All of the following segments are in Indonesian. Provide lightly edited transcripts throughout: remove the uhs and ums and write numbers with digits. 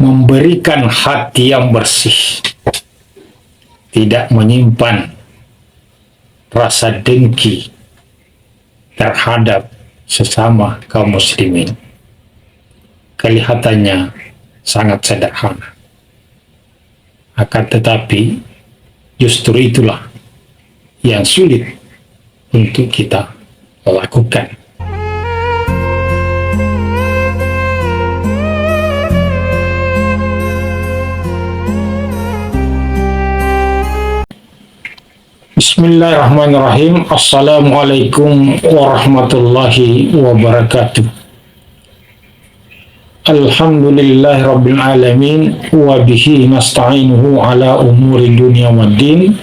memberikan hati yang bersih, tidak menyimpan rasa dengki terhadap sesama kaum muslimin. Kelihatannya sangat sederhana, akan tetapi justru itulah yang sulit untuk kita lakukan. Bismillahirrahmanirrahim. Assalamualaikum warahmatullahi wabarakatuh. Alhamdulillahirabbil alamin wa bihi nasta'inuhu ala umuri dunya waddin.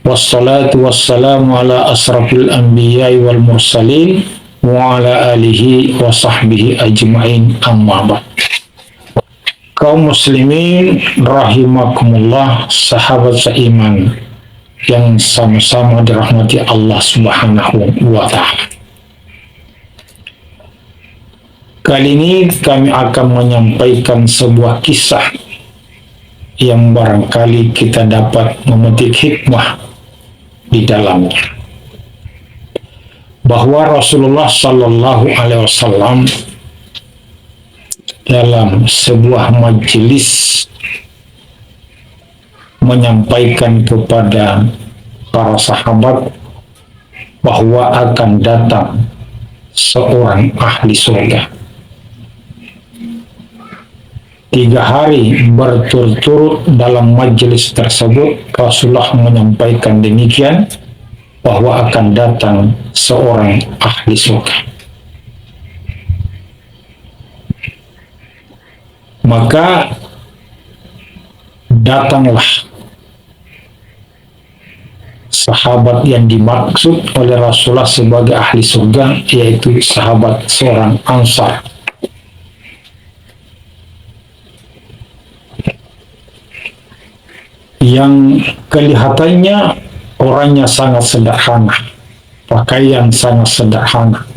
Wassalatu wassalamu ala asrafil anbiya'i wal mursalin wa ala alihi wa sahbihi ajma'in, amma ba'd. Kaum muslimin rahimakumullah, sahabat seiman yang sama-sama dirahmati Allah Subhanahu wa ta'ala. Kali ini kami akan menyampaikan sebuah kisah yang barangkali kita dapat memetik hikmah di dalamnya, bahwa Rasulullah Sallallahu Alaihi Wasallam dalam sebuah majelis menyampaikan kepada para sahabat bahwa akan datang seorang ahli surga. 3 hari berturut-turut dalam majelis tersebut Rasulullah menyampaikan demikian, bahwa akan datang seorang ahli surga. Maka datanglah sahabat yang dimaksud oleh Rasulullah sebagai ahli surga, yaitu sahabat seorang Ansar. Yang kelihatannya orangnya sangat sederhana, pakaian sangat sederhana,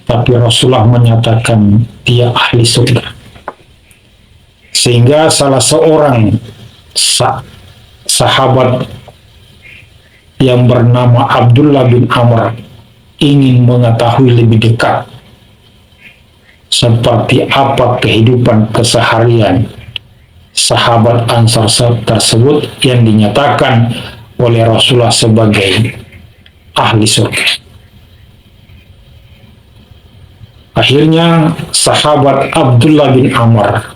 tapi Rasulullah menyatakan dia ahli surga. Sehingga salah seorang sahabat yang bernama Abdullah bin Amr ingin mengetahui lebih dekat seperti apa kehidupan keseharian sahabat Ansar tersebut yang dinyatakan oleh Rasulullah sebagai ahli surga. Akhirnya sahabat Abdullah bin Amr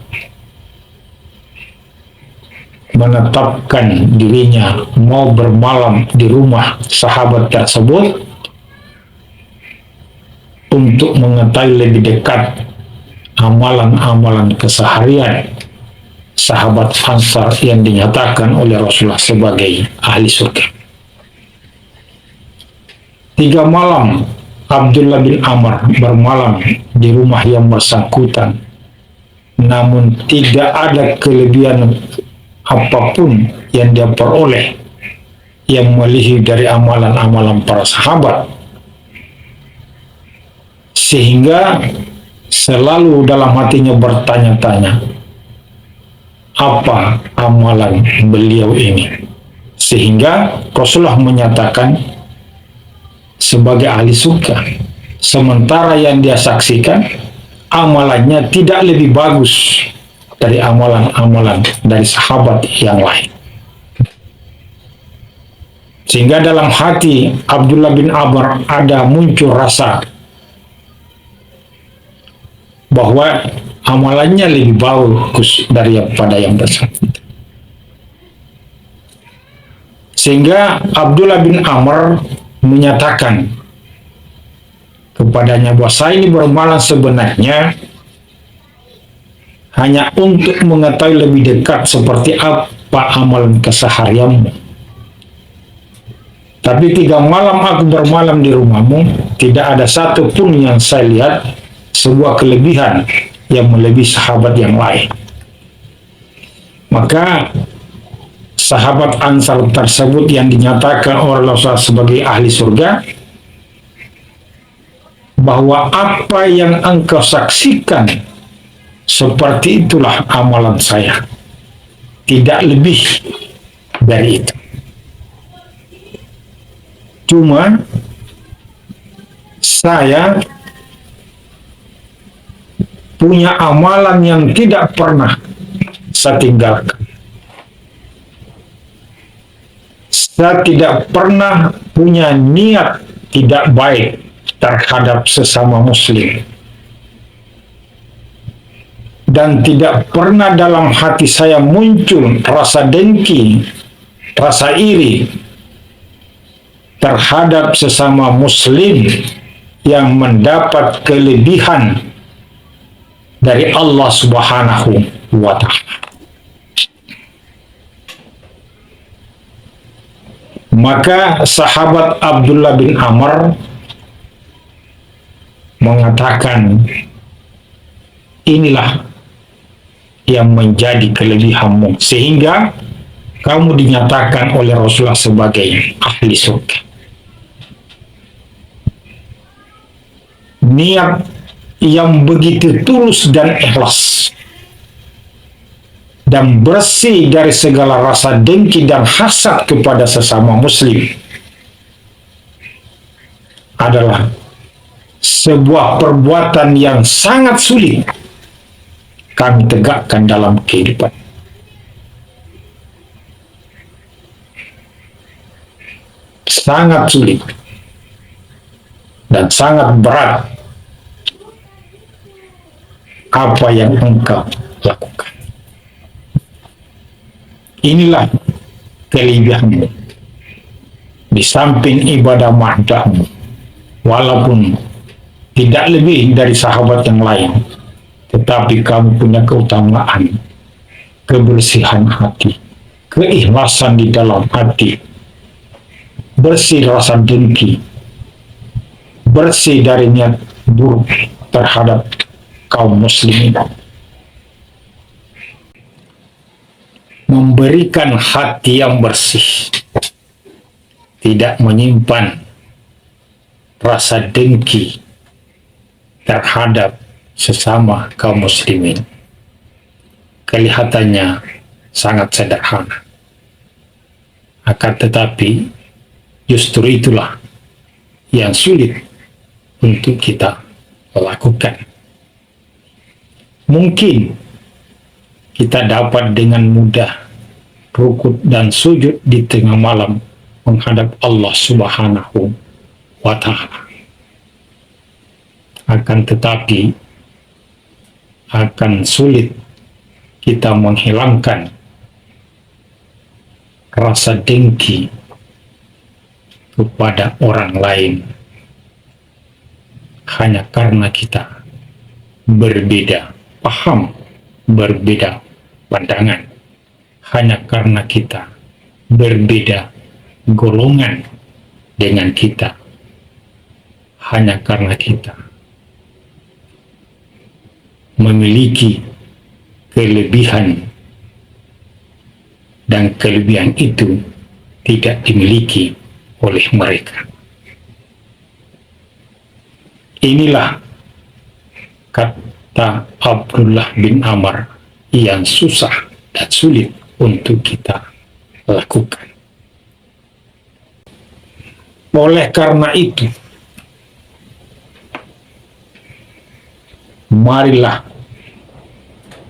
menetapkan dirinya mau bermalam di rumah sahabat tersebut untuk mengetahui lebih dekat amalan-amalan keseharian sahabat Ansar yang dinyatakan oleh Rasulullah sebagai ahli surga. 3 malam Abdullah bin Amr bermalam di rumah yang bersangkutan, namun tidak ada kelebihan apapun yang dia peroleh yang melebihi dari amalan-amalan para sahabat, sehingga selalu dalam hatinya bertanya-tanya apa amalan beliau ini, sehingga Rasulullah menyatakan sebagai ahli surga, sementara yang dia saksikan amalannya tidak lebih bagus dari amalan-amalan dari sahabat yang lain. Sehingga dalam hati Abdullah bin Amr ada muncul rasa bahwa amalannya lebih bagus daripada yang bersangkutan. Sehingga Abdullah bin Amr menyatakan kepadanya bahwa saya ini bermalam sebenarnya hanya untuk mengetahui lebih dekat seperti apa amalan keseharianmu. Tapi 3 malam aku bermalam di rumahmu, tidak ada satu pun yang saya lihat sebuah kelebihan yang melebihi sahabat yang lain. Maka sahabat Ansar tersebut yang dinyatakan oleh Rasulullah sebagai ahli surga, bahwa apa yang engkau saksikan Seperti itulah amalan saya, tidak lebih dari itu. Cuma saya punya amalan yang tidak pernah saya tinggalkan. Saya tidak pernah punya niat tidak baik terhadap sesama muslim. Dan tidak pernah dalam hati saya muncul rasa dengki, rasa iri terhadap sesama muslim yang mendapat kelebihan dari Allah Subhanahu wa Ta'ala. Maka sahabat Abdullah bin Amr mengatakan, inilah yang menjadi kelebihanmu sehingga kamu dinyatakan oleh Rasulullah sebagai ahli surga. Niat yang begitu tulus dan ikhlas dan bersih dari segala rasa dengki dan hasad kepada sesama muslim adalah sebuah perbuatan yang sangat sulit kami tegakkan dalam kehidupan. Sangat sulit dan sangat berat apa yang engkau lakukan. Inilah kelebihanmu di samping ibadah mahdahmu, walaupun tidak lebih dari sahabat yang lain, tetapi kamu punya keutamaan, kebersihan hati, keikhlasan di dalam hati, bersih rasa dengki, bersih dari niat buruk terhadap kaum muslimin, memberikan hati yang bersih, tidak menyimpan rasa dengki terhadap sesama kaum muslimin. Kelihatannya sangat sederhana, akan tetapi justru itulah yang sulit untuk kita lakukan. Mungkin kita dapat dengan mudah rukuk dan sujud di tengah malam menghadap Allah Subhanahu wa Ta'ala. Akan tetapi akan sulit kita menghilangkan rasa dengki kepada orang lain hanya karena kita berbeda paham, berbeda pandangan, hanya karena kita berbeda golongan dengan kita, hanya karena kita memiliki kelebihan dan kelebihan itu tidak dimiliki oleh mereka. Inilah kata Abdullah bin Amr yang susah dan sulit untuk kita lakukan. Oleh karena itu, marilah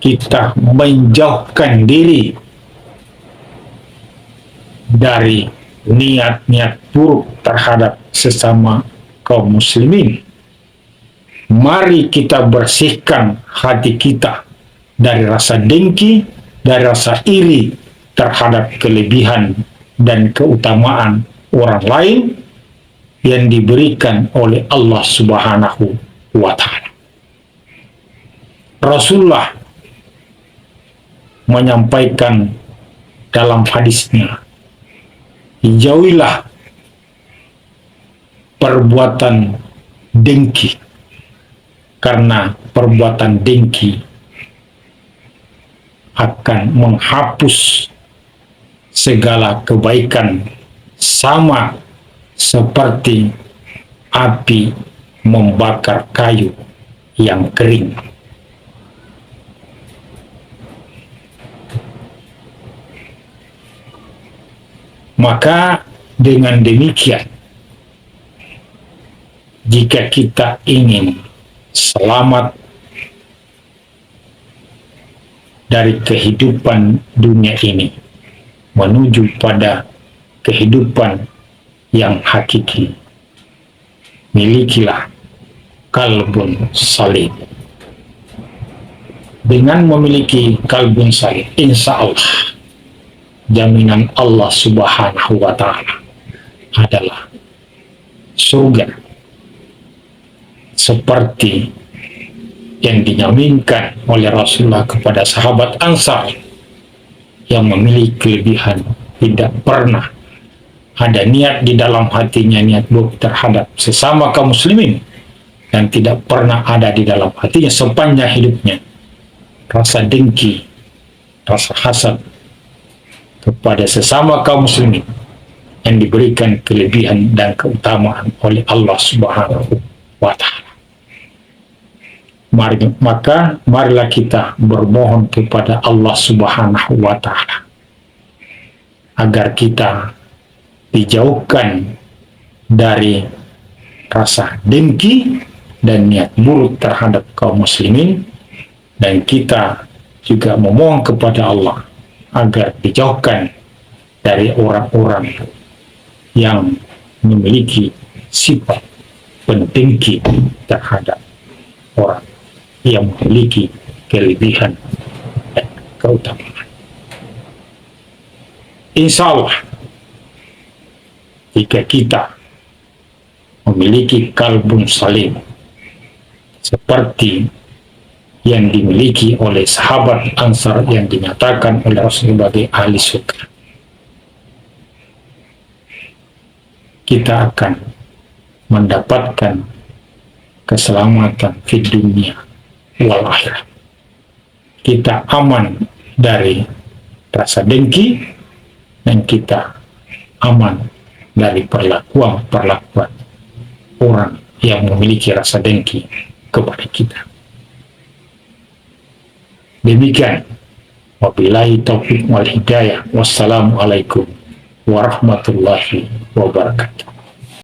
kita menjauhkan diri dari niat-niat buruk terhadap sesama kaum muslimin. Mari kita bersihkan hati kita dari rasa dengki, dari rasa iri terhadap kelebihan dan keutamaan orang lain yang diberikan oleh Allah Subhanahu wa Ta'ala. Rasulullah menyampaikan dalam hadisnya, jauhilah perbuatan dengki, karena perbuatan dengki akan menghapus segala kebaikan, sama seperti api membakar kayu yang kering. Maka dengan demikian, jika kita ingin selamat dari kehidupan dunia ini menuju pada kehidupan yang hakiki, milikilah kalbun salim. Dengan memiliki kalbun salim, insya Allah jaminan Allah Subhanahu wa Ta'ala adalah surga seperti yang dinyaminkan oleh Rasulullah kepada sahabat Ansar yang memiliki kelebihan tidak pernah ada niat di dalam hatinya, niat buruk terhadap sesama kaum muslimin, dan tidak pernah ada di dalam hatinya sepanjang hidupnya rasa dengki, rasa hasad kepada sesama kaum muslimin yang diberikan kelebihan dan keutamaan oleh Allah Subhanahu wa Ta'ala. Maka marilah kita bermohon kepada Allah Subhanahu wa Ta'ala agar kita dijauhkan dari rasa dengki dan niat buruk terhadap kaum muslimin, dan kita juga memohon kepada Allah agar dijauhkan dari orang-orang yang memiliki sifat pendengki terhadap orang yang memiliki kelebihan dan keutamaan. Insya Allah, jika kita memiliki kalbun salim seperti yang dimiliki oleh sahabat Ansar yang dinyatakan oleh Rasulullah sebagai ahli surga, kita akan mendapatkan keselamatan di dunia wal akhirat. Kita aman dari rasa dengki, dan kita aman dari perlakuan orang yang memiliki rasa dengki kepada kita. Demikian, wabillahi taufiq wal hidayah. Wassalamualaikum warahmatullahi wabarakatuh.